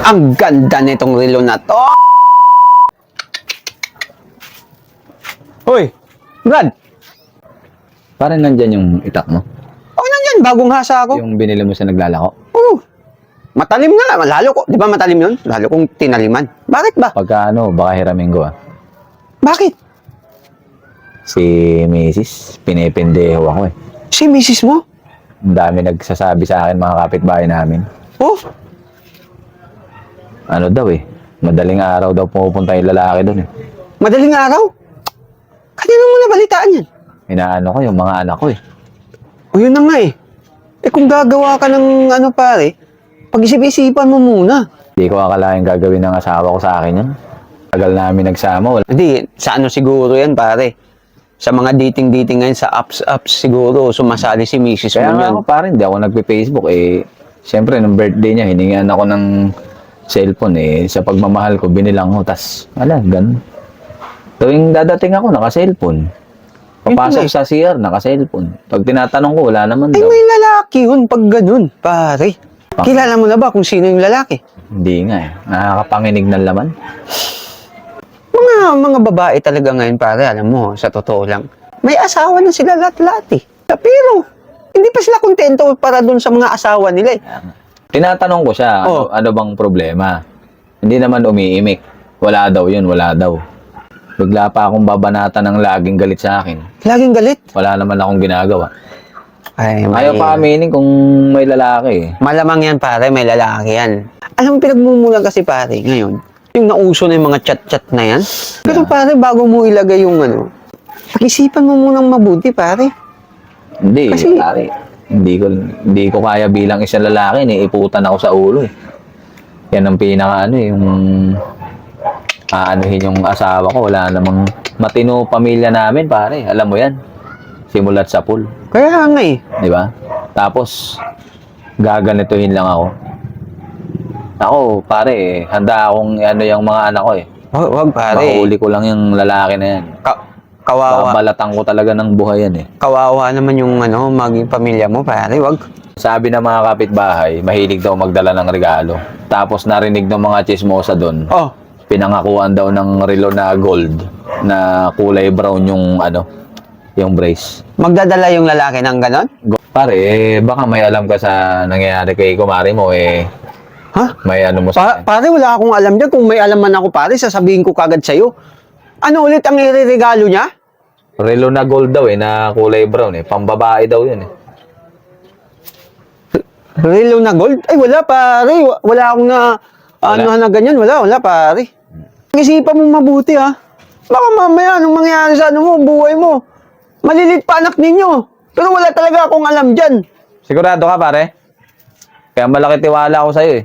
Ang ganda nitong relo na to. Hoy, Brad. Parang nandyan yung itak mo. Oh, nandyan, bagong hasa ako. Yung binili mo sa naglalako. Oh, matalim nga, lalo ko. Di ba matalim yun? Lalo kong tinaliman. Bakit ba? Pagka baka hiramin ko Bakit? Si Mrs. Pinipendeho ako eh. Si misis mo? Ang dami nagsasabi sa akin mga kapitbahay namin. Oh, Ano daw eh. Madaling araw daw pumupunta yung lalaki doon eh. madaling araw? Kanino mo nabalitaan yan? Inaano ko yung mga anak ko eh. O yun na nga eh. Eh kung gagawa ka ng ano pare, pag-isip-isipan mo muna. Hindi ko akalain gagawin ng asawa ko sa akin yan. Tagal namin nagsama. Hindi, sa ano siguro yan pare? Sa mga dating-dating ngayon, sa apps siguro, sumasali si misis Kaya mo nga yan. ako parang hindi ako nagpe-Facebook eh. Siyempre, nung birthday niya, hiningan ako ng cellphone eh. Sa pagmamahal ko, binilang ko. Tas, ganun. Tuwing dadating ako, naka-cellphone. Papasok sa CR, naka-cellphone. Pag tinatanong ko, wala naman Ay, daw. may lalaki yun pag ganun, pare. Kilala mo na ba kung sino yung lalaki? Hindi nga eh. Nakakapanginig ng laman. Mga babae talaga ngayon, pare, alam mo, sa totoo lang. May asawa na sila lahat-lahat eh. Pero, hindi pa sila kontento para dun sa mga asawa nila eh. Tinatanong ko siya, ano bang problema? Hindi naman umiimik. Wala daw yun, wala daw. Bigla pa akong babanatan ng laging galit sa akin. Laging galit. Wala naman akong ginagawa. Ay, Ayaw pa aminin kung may lalaki eh. Malamang yan, pare, may lalaki yan. Alam mo, pinagmumulan kasi, pare, ngayon, yung nauso na yung mga chat-chat na yan. Pero, pare, bago mo ilagay yung ano, pag-isipan mo munang mabuti, pare. Hindi, Kasi- pare. Hindi ko kaya bilang isang lalaki, iiputan ako sa ulo eh. Yan ang pinaka yung aanuhin yung asawa ko. Wala namang matino pamilya namin, pare. Alam mo yan. Simulat sa pool. Kaya nga eh. Di ba? Tapos, gaganituhin lang ako. Ako, pare, handa akong yung mga anak ko eh. Wag, pare. Mahuli ko lang yung lalaki na yan. Kawawa. Babalatan ko talaga ng buhay yan eh. Kawawa naman yung ano, maging pamilya mo, pare. Wag. Sabi ng mga kapitbahay, mahilig daw magdala ng regalo. Tapos narinig ng mga chismosa doon, Oh, pinangakuan daw ng relo na gold na kulay brown yung brace. magdadala yung lalaki ng ganon? Pare, baka may alam ka sa nangyayari kay kumari mo eh. Ha? May ano mo sa Pare, wala akong alam dyan. Kung may alam man ako, pare, sasabihin ko kagad sa'yo. Ano ulit ang ireregalo niya? relo na gold daw eh, na kulay brown eh. Pambabae daw yun eh. Relo na gold? Ay, wala, pare. Wala akong ano na ganyan. Wala, pare. Isipan mo mabuti, ha? Baka mamaya, anong mangyayari sa ano mo, buhay mo. Malilit pa anak ninyo. Pero wala talaga akong alam dyan. Sigurado ka pare? Kaya malaki tiwala ako sa'yo eh.